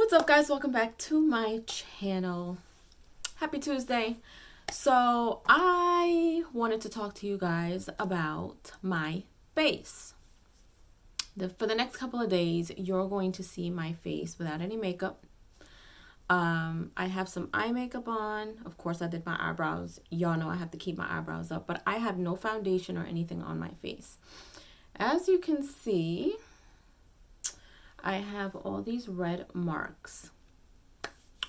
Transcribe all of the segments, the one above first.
What's up, guys? Welcome back to my channel. Happy Tuesday. So I wanted to talk to you guys about my face. For the next couple of days, you're going to see my face without any makeup. I have some eye makeup on. Of course, I did my eyebrows. Y'all know I have to keep my eyebrows up, but I have no foundation or anything on my face. As you can see, I have all these red marks.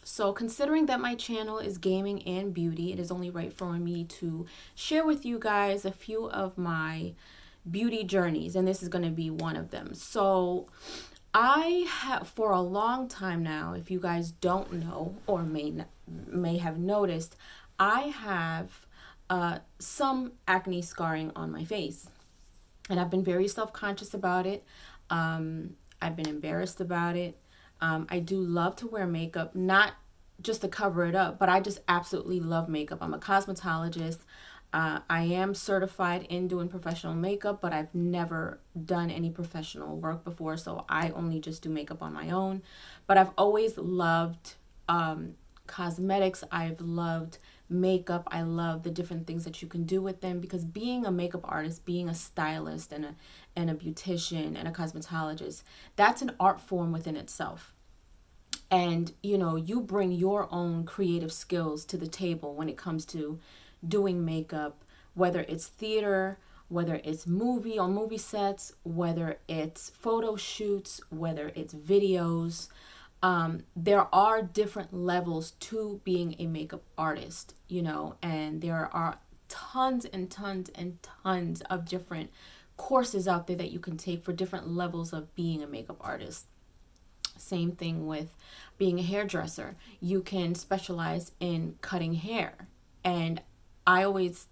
So considering that my channel is gaming and beauty, it is only right for me to share with you guys a few of my beauty journeys, and this is going to be one of them. So I have, for a long time now, if you guys don't know or may have noticed, I have some acne scarring on my face, and I've been very self-conscious about it. I've been embarrassed about it. I do love to wear makeup, not just to cover it up, but I just absolutely love makeup. I'm a cosmetologist. I am certified in doing professional makeup, but I've never done any professional work before, so I only just do makeup on my own. But I've always loved cosmetics. I've loved makeup. I love the different things that you can do with them, because being a makeup artist, being a stylist and a beautician and a cosmetologist, that's an art form within itself. And you know, you bring your own creative skills to the table when it comes to doing makeup, whether it's theater, whether it's movie sets, whether it's photo shoots, whether it's videos. There are different levels to being a makeup artist, you know, and there are tons and tons and tons of different courses out there that you can take for different levels of being a makeup artist. Same thing with being a hairdresser. You can specialize in cutting hair. And I always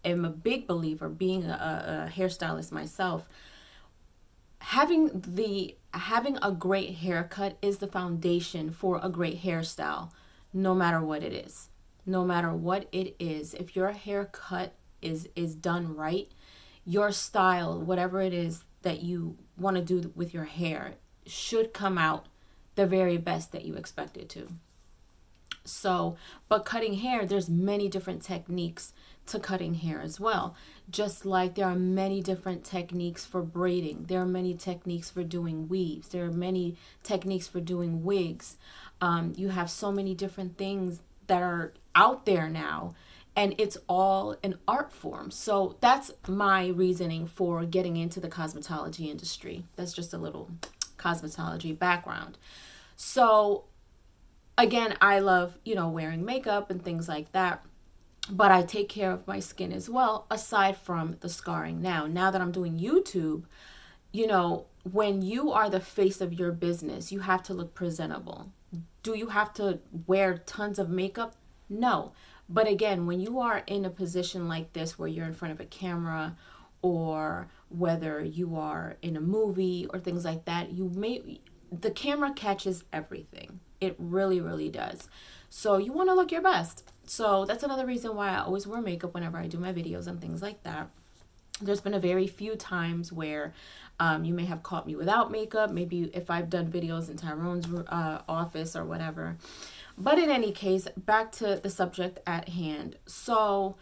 am a big believer, being a hairstylist myself, having a great haircut is the foundation for a great hairstyle, no matter what it is. No matter what it is, if your haircut is done right, your style, whatever it is that you want to do with your hair, should come out the very best that you expect it to. So, but cutting hair, there's many different techniques to cutting hair as well. Just like there are many different techniques for braiding. There are many techniques for doing weaves. There are many techniques for doing wigs. You have so many different things that are out there now, and it's all an art form. So that's my reasoning for getting into the cosmetology industry. That's just a little cosmetology background. So again, I love, you know, wearing makeup and things like that, but I take care of my skin as well, aside from the scarring. Now that I'm doing YouTube, you know, when you are the face of your business, you have to look presentable. Do you have to wear tons of makeup? No. But again, when you are in a position like this, where you're in front of a camera, or whether you are in a movie or things like that, the camera catches everything. It really, really does. So you want to look your best. So that's another reason why I always wear makeup whenever I do my videos and things like that. There's been a very few times where you may have caught me without makeup, maybe if I've done videos in Tyrone's office or whatever. But in any case, back to the subject at hand. So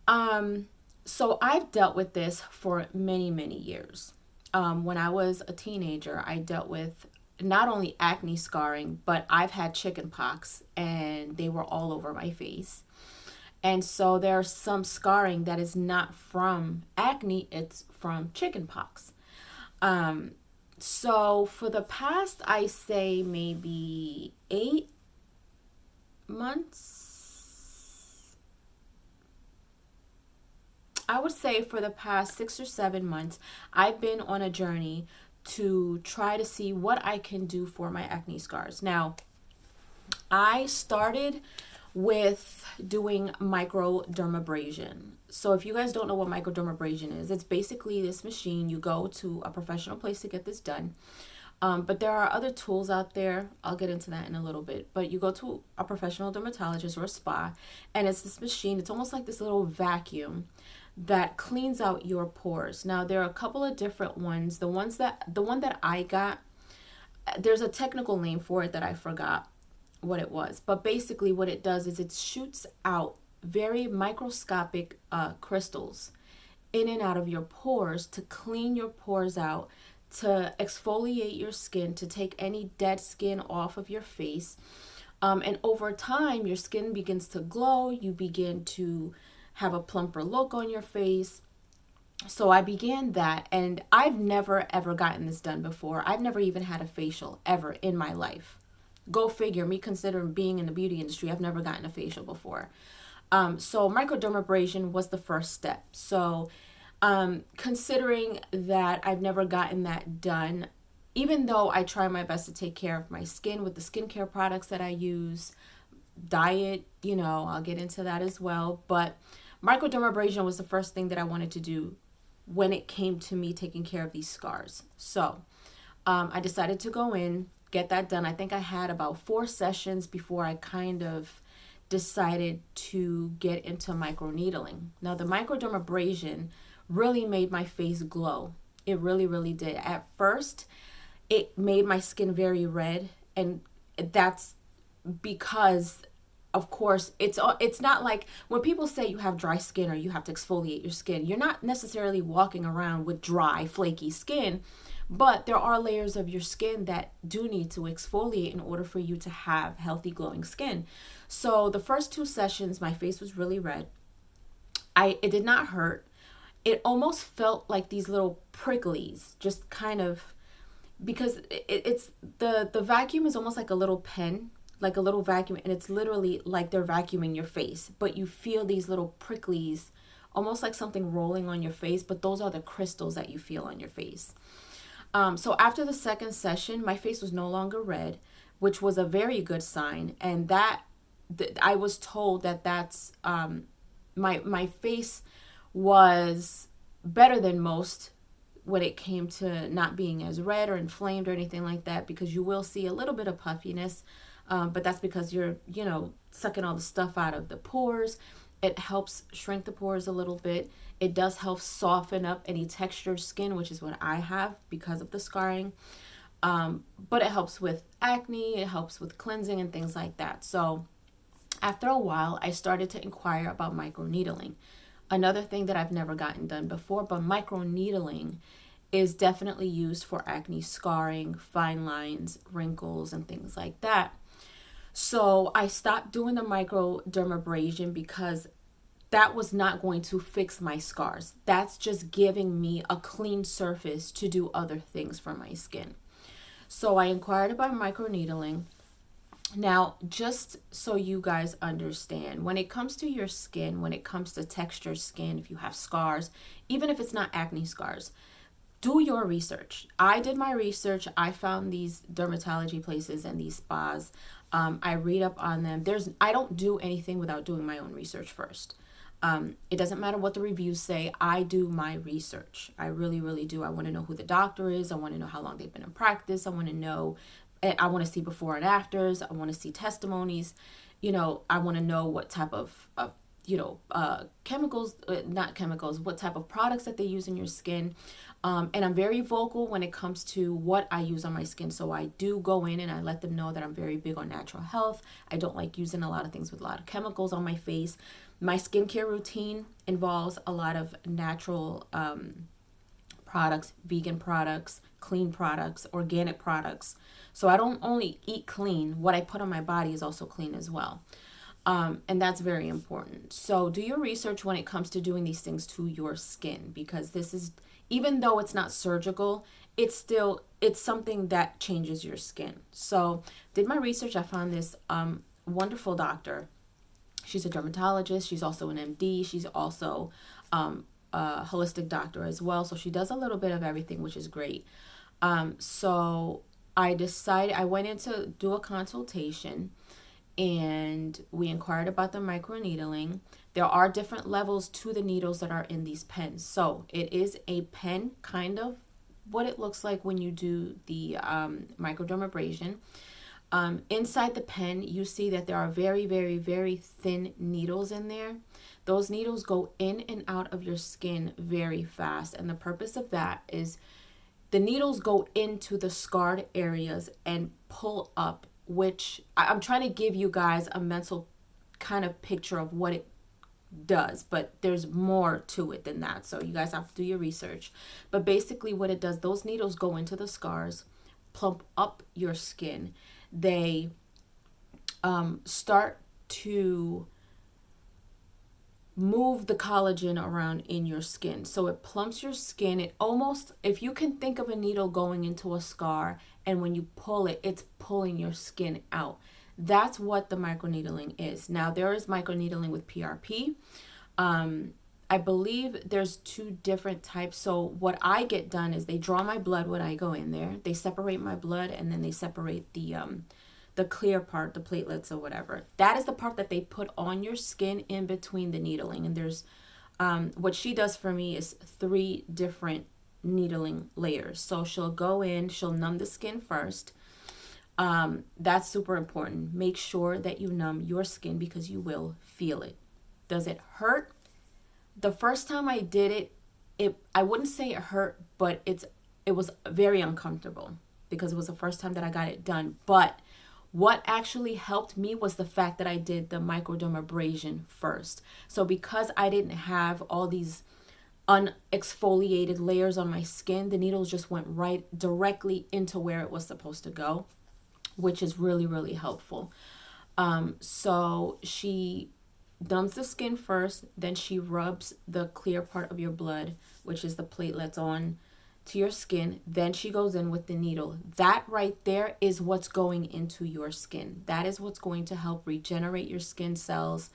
I've dealt with this for many, many years. When I was a teenager, I dealt with not only acne scarring, but I've had chicken pox, and they were all over my face. And so there's some scarring that is not from acne, it's from chicken pox. So for the past, I say maybe 8 months, I would say for the past 6 or 7 months, I've been on a journey to try to see what I can do for my acne scars. Now, I started with doing Microdermabraision. So if you guys don't know what Microdermabraision is, it's basically this machine. You go to a professional place to get this done. But there are other tools out there. I'll get into that in a little bit. But you go to a professional dermatologist or a spa, and it's this machine. It's almost like this little vacuum that cleans out your pores. Now, there are a couple of different ones. The one that I got, there's a technical name for it that I forgot what it was. But basically what it does is it shoots out very microscopic crystals in and out of your pores to clean your pores out, to exfoliate your skin, to take any dead skin off of your face. And over time, your skin begins to glow. You begin to have a plumper look on your face. So I began that, and I've never ever gotten this done before. I've never even had a facial ever in my life. Go figure, me considering being in the beauty industry, I've never gotten a facial before. So microdermabrasion was the first step. So considering that I've never gotten that done, even though I try my best to take care of my skin with the skincare products that I use, diet, I'll get into that as well. But microdermabrasion was the first thing that I wanted to do when it came to me taking care of these scars. So I decided to go in, get that done. I think I had about 4 sessions before I kind of decided to get into microneedling. Now, the microdermabrasion really made my face glow. It really, really did. At first, it made my skin very red, and that's because, of course, it's not like when people say you have dry skin or you have to exfoliate your skin, you're not necessarily walking around with dry, flaky skin, but there are layers of your skin that do need to exfoliate in order for you to have healthy, glowing skin. So the first 2 sessions, my face was really red. It did not hurt. It almost felt like these little pricklies, just kind of, because it's the vacuum is almost like a little pen, like a little vacuum, and it's literally like they're vacuuming your face, but you feel these little pricklies, almost like something rolling on your face, but those are the crystals that you feel on your face. So after the second session, my face was no longer red, which was a very good sign. And I was told that's my face was better than most when it came to not being as red or inflamed or anything like that, because you will see a little bit of puffiness, but that's because you're, sucking all the stuff out of the pores. It helps shrink the pores a little bit. It does help soften up any textured skin, which is what I have because of the scarring. But it helps with acne, it helps with cleansing and things like that. So after a while, I started to inquire about microneedling. Another thing that I've never gotten done before, but microneedling is definitely used for acne scarring, fine lines, wrinkles, and things like that. So I stopped doing the microdermabrasion because that was not going to fix my scars. That's just giving me a clean surface to do other things for my skin. So I inquired about microneedling. Now, just so you guys understand, when it comes to your skin, when it comes to textured skin, if you have scars, even if it's not acne scars, do your research. I did my research. I found these dermatology places and these spas. I read up on them. I don't do anything without doing my own research first. It doesn't matter what the reviews say. I do my research. I really, really do. I want to know who the doctor is. I want to know how long they've been in practice. I want to see before and afters. I want to see testimonies. I want to know what type of chemicals, not chemicals, what type of products that they use in your skin. And I'm very vocal when it comes to what I use on my skin. So I do go in and I let them know that I'm very big on natural health. I don't like using a lot of things with a lot of chemicals on my face. My skincare routine involves a lot of natural products, vegan products, clean products, organic products. So I don't only eat clean. What I put on my body is also clean as well. And that's very important. So do your research when it comes to doing these things to your skin, because this is, even though it's not surgical, it's something that changes your skin. So did my research. I found this wonderful doctor. She's a dermatologist. She's also an MD. She's also a holistic doctor as well. So she does a little bit of everything, which is great. So I went in to do a consultation, and we inquired about the microneedling. There are different levels to the needles that are in these pens. So it is a pen, kind of what it looks like when you do the microdermabrasion. Inside the pen, you see that there are very, very, very thin needles in there. Those needles go in and out of your skin very fast. And the purpose of that is the needles go into the scarred areas and pull up, which I'm trying to give you guys a mental kind of picture of what it does, but there's more to it than that. So you guys have to do your research. But basically what it does, those needles go into the scars, plump up your skin. They start to move the collagen around in your skin. So it plumps your skin. It almost, if you can think of a needle going into a scar, and when you pull it, it's pulling your skin out. That's what the microneedling is. Now, there is microneedling with PRP. I believe there's 2 different types. So what I get done is they draw my blood when I go in there. They separate my blood, and then they separate the clear part, the platelets or whatever. That is the part that they put on your skin in between the needling. And there's, what she does for me is 3 different needling layers. So she'll go in, she'll numb the skin first. That's super important. Make sure that you numb your skin because you will feel it. Does it hurt? The first time I did it, I wouldn't say it hurt, but it was very uncomfortable because it was the first time that I got it done. But what actually helped me was the fact that I did the microdermabrasion first. So because I didn't have all these unexfoliated layers on my skin, the needles just went right directly into where it was supposed to go, which is really, really helpful. So she numbs the skin first, then she rubs the clear part of your blood, which is the platelets, on to your skin. Then she goes in with the needle. That right there is what's going into your skin. That is what's going to help regenerate your skin cells,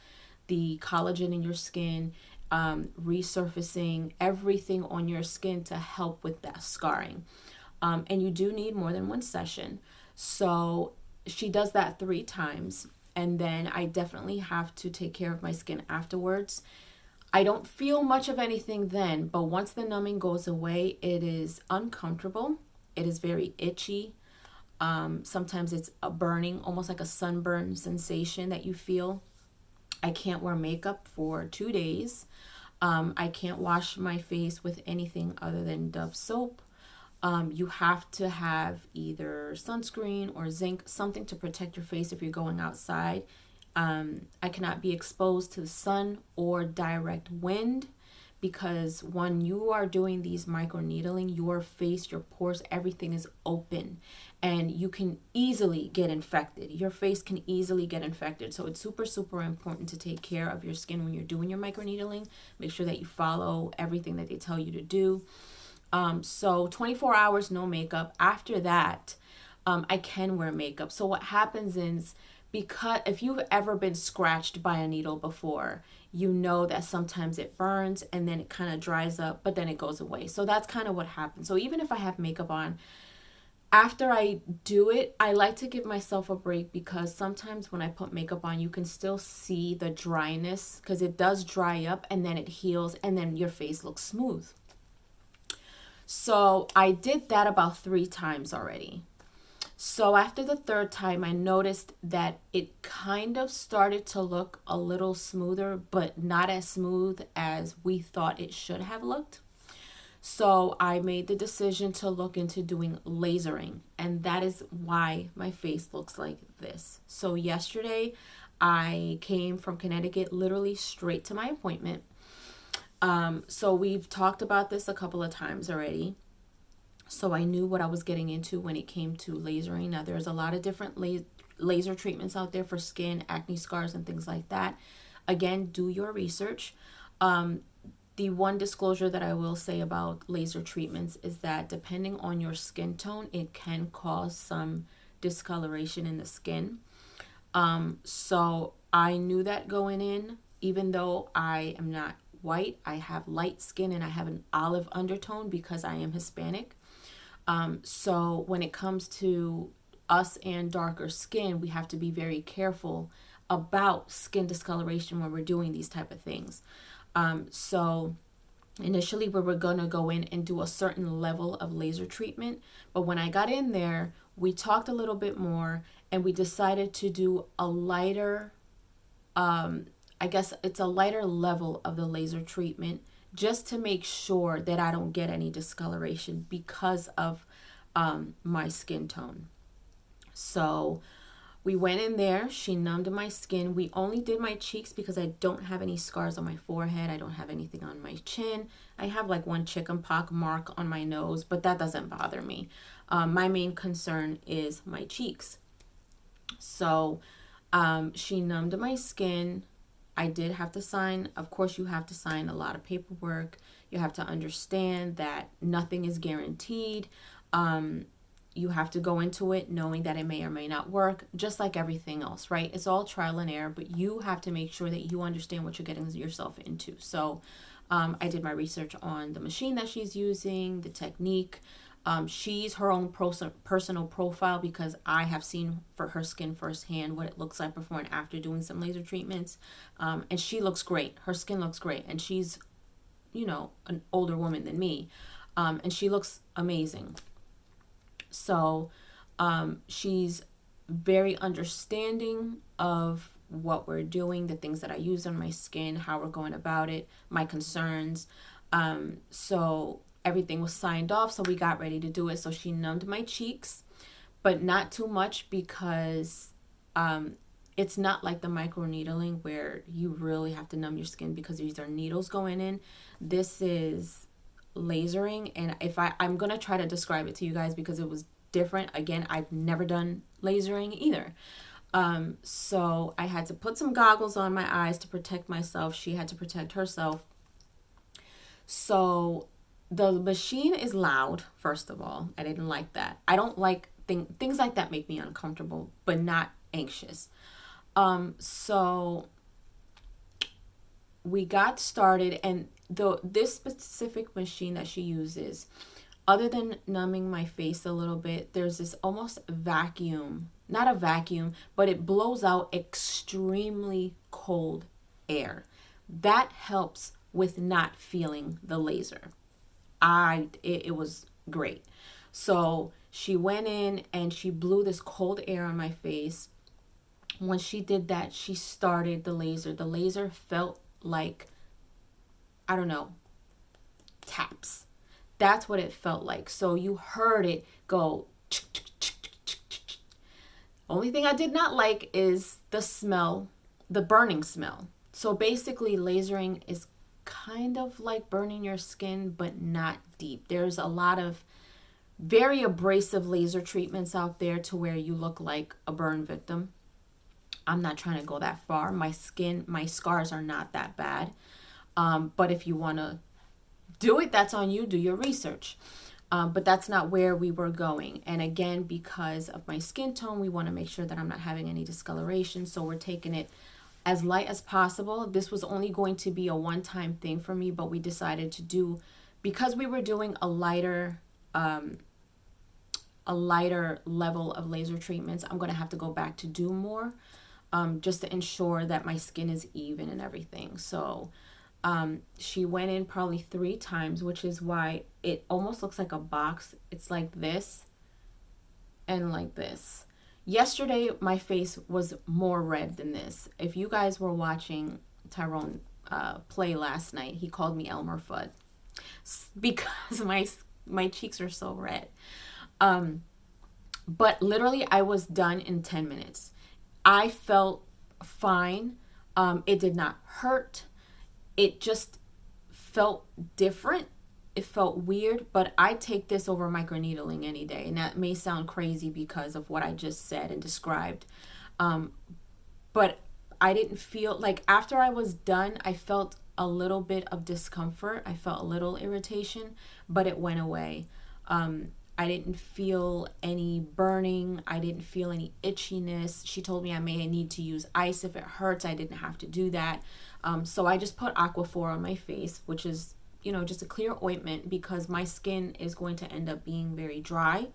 the collagen in your skin, resurfacing everything on your skin to help with that scarring. And you do need more than 1 session. So she does that 3 times. And then I definitely have to take care of my skin afterwards. I don't feel much of anything then, but once the numbing goes away, it is uncomfortable. It is very itchy. Sometimes it's a burning, almost like a sunburn sensation that you feel. I can't wear makeup for 2 days. I can't wash my face with anything other than Dove soap. You have to have either sunscreen or zinc, something to protect your face if you're going outside. I cannot be exposed to the sun or direct wind because when you are doing these microneedling, your face, your pores, everything is open and you can easily get infected. Your face can easily get infected. So it's super, super important to take care of your skin when you're doing your microneedling. Make sure that you follow everything that they tell you to do. So 24 hours, no makeup. After that, I can wear makeup. So what happens is, because if you've ever been scratched by a needle before, you know that sometimes it burns and then it kind of dries up, but then it goes away. So that's kind of what happens. So even if I have makeup on, after I do it, I like to give myself a break because sometimes when I put makeup on, you can still see the dryness because it does dry up and then it heals and then your face looks smooth. So I did that about 3 times already. So after the 3rd time, I noticed that it kind of started to look a little smoother, but not as smooth as we thought it should have looked. So I made the decision to look into doing lasering, and that is why my face looks like this. So yesterday, I came from Connecticut literally straight to my appointment. So we've talked about this a couple of times already. So I knew what I was getting into when it came to lasering. Now, there's a lot of different laser treatments out there for skin, acne scars, and things like that. Again, do your research. The one disclosure that I will say about laser treatments is that depending on your skin tone, it can cause some discoloration in the skin. So I knew that going in, even though I am not white, I have light skin and I have an olive undertone because I am Hispanic. So when it comes to us and darker skin, we have to be very careful about skin discoloration when we're doing these type of things. So initially we were going to go in and do a certain level of laser treatment. But when I got in there, we talked a little bit more and we decided to do a lighter, I guess it's a lighter level of the laser treatment just to make sure that I don't get any discoloration because of my skin tone. So we went in there, she numbed my skin. We only did my cheeks because I don't have any scars on my forehead. I don't have anything on my chin. I have like one chickenpox mark on my nose, but that doesn't bother me. My main concern is my cheeks. So she numbed my skin. I did have to sign. Of course, you have to sign a lot of paperwork. You have to understand that nothing is guaranteed. You have to go into it knowing that it may or may not work, just like everything else, right? It's all trial and error, but you have to make sure that you understand what you're getting yourself into. So I did my research on the machine that she's using, the technique. She's her own personal profile because I have seen for her skin firsthand what it looks like before and after doing some laser treatments. And she looks great. Her skin looks great. And she's, an older woman than me. And she looks amazing. So she's very understanding of what we're doing, the things that I use on my skin, how we're going about it, my concerns. So everything was signed off, so we got ready to do it. So she numbed my cheeks, but not too much because it's not like the microneedling where you really have to numb your skin because these are needles going in. This is lasering, and I'm going to try to describe it to you guys because it was different. Again, I've never done lasering either. So I had to put some goggles on my eyes to protect myself. She had to protect herself. So the machine is loud, first of all. I didn't like that. I don't like things like that make me uncomfortable, but not anxious. So we got started, and this specific machine that she uses, other than numbing my face a little bit, there's this almost vacuum, not a vacuum, but it blows out extremely cold air. That helps with not feeling the laser. It was great. So she went in and she blew this cold air on my face. When she did that, she started the laser. The laser felt like, I don't know, taps. That's what it felt like. So you heard it go. Only thing I did not like is the smell, the burning smell. So basically lasering is kind of like burning your skin, but not deep. There's a lot of very abrasive laser treatments out there to where you look like a burn victim. I'm not trying to go that far. My scars are not that bad. But if you want to do it, that's on you. Do your research. But that's not where we were going. And again, because of my skin tone, we want to make sure that I'm not having any discoloration. So we're taking it as light as possible. This was only going to be a one-time thing for me, but we decided to do, because we were doing a lighter level of laser treatments, I'm going to have to go back to do more, just to ensure that my skin is even and everything. So she went in probably 3 times, which is why it almost looks like a box. It's like this and like this. Yesterday, my face was more red than this. If you guys were watching Tyrone play last night, he called me Elmer Fudd because my cheeks are so red. But literally, I was done in 10 minutes. I felt fine. It did not hurt. It just felt different. It felt weird, but I take this over microneedling any day. And that may sound crazy because of what I just said and described. But I didn't feel like, after I was done, I felt a little bit of discomfort. I felt a little irritation, but it went away. I didn't feel any burning. I didn't feel any itchiness. She told me I may need to use ice if it hurts. I didn't have to do that. So I just put Aquaphor on my face, which is, just a clear ointment, because my skin is going to end up being very dry.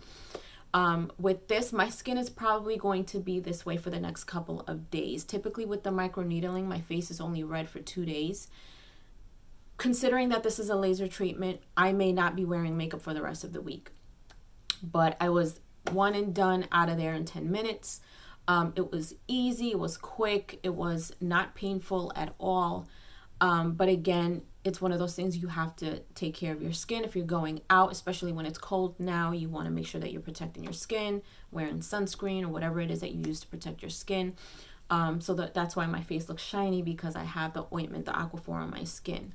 With this, my skin is probably going to be this way for the next couple of days. Typically with the microneedling, my face is only red for 2 days. Considering that this is a laser treatment, I may not be wearing makeup for the rest of the week. But I was one and done, out of there in 10 minutes. It was easy. It was quick. It was not painful at all. But again, it's one of those things you have to take care of your skin. If you're going out, especially when it's cold now, you want to make sure that you're protecting your skin, wearing sunscreen or whatever it is that you use to protect your skin. So that's why my face looks shiny, because I have the ointment, the Aquaphor, on my skin.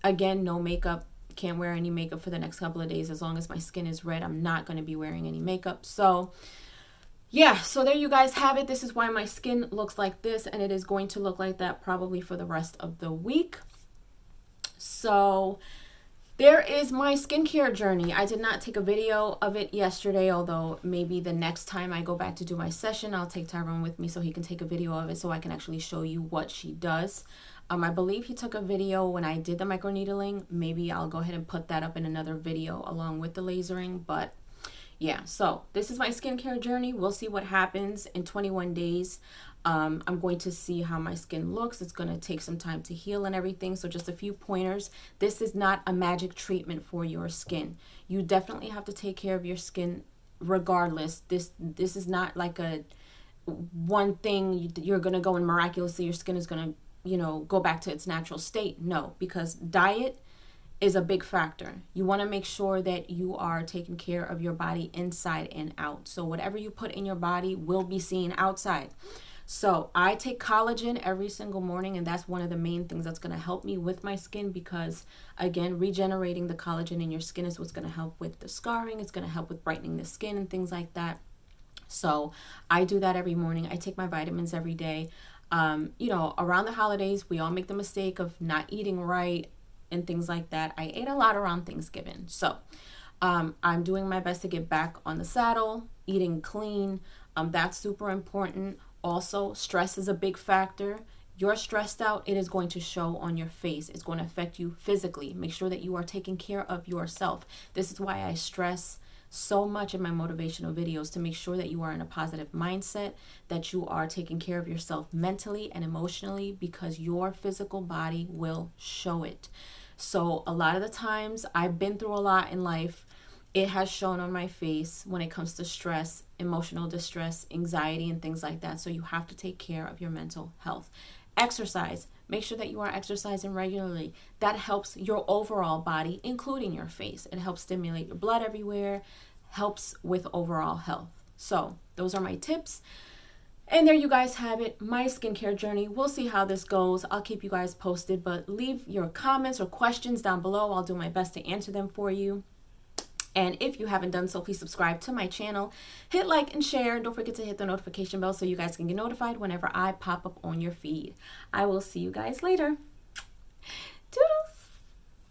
Again, no makeup. Can't wear any makeup for the next couple of days. As long as my skin is red, I'm not going to be wearing any makeup. So yeah, so there you guys have it. This is why my skin looks like this, and it is going to look like that probably for the rest of the week. So there is my skincare journey. I did not take a video of it yesterday, although maybe the next time I go back to do my session, I'll take Tyrone with me so he can take a video of it so I can actually show you what she does. I believe he took a video when I did the microneedling. Maybe I'll go ahead and put that up in another video along with the lasering, but yeah, so this is my skincare journey. We'll see what happens in 21 days. I'm going to see how my skin looks. It's going to take some time to heal and everything. So just a few pointers. This is not a magic treatment for your skin. You definitely have to take care of your skin regardless. This is not like a one thing you're going to go and miraculously your skin is going to, you know, go back to its natural state. No, because diet is a big factor. You want to make sure that you are taking care of your body inside and out. So whatever you put in your body will be seen outside. So I take collagen every single morning, and that's one of the main things that's going to help me with my skin, because again, regenerating the collagen in your skin is what's going to help with the scarring. It's going to help with brightening the skin and things like that. So I do that every morning. I take my vitamins every day. You know, around the holidays, we all make the mistake of not eating right and things like that. I ate a lot around Thanksgiving. So I'm doing my best to get back on the saddle, eating clean. That's super important. Also, stress is a big factor. You're stressed out, it is going to show on your face. It's going to affect you physically. Make sure that you are taking care of yourself. This is why I stress so much in my motivational videos, to make sure that you are in a positive mindset, that you are taking care of yourself mentally and emotionally, because your physical body will show it. So a lot of the times, I've been through a lot in life. It has shown on my face when it comes to stress, emotional distress, anxiety, and things like that. So you have to take care of your mental health. Exercise. Make sure that you are exercising regularly. That helps your overall body, including your face. It helps stimulate your blood everywhere, helps with overall health. So those are my tips. And there you guys have it, my skincare journey. We'll see how this goes. I'll keep you guys posted, but leave your comments or questions down below. I'll do my best to answer them for you. And if you haven't done so, please subscribe to my channel. Hit like and share. Don't forget to hit the notification bell so you guys can get notified whenever I pop up on your feed. I will see you guys later.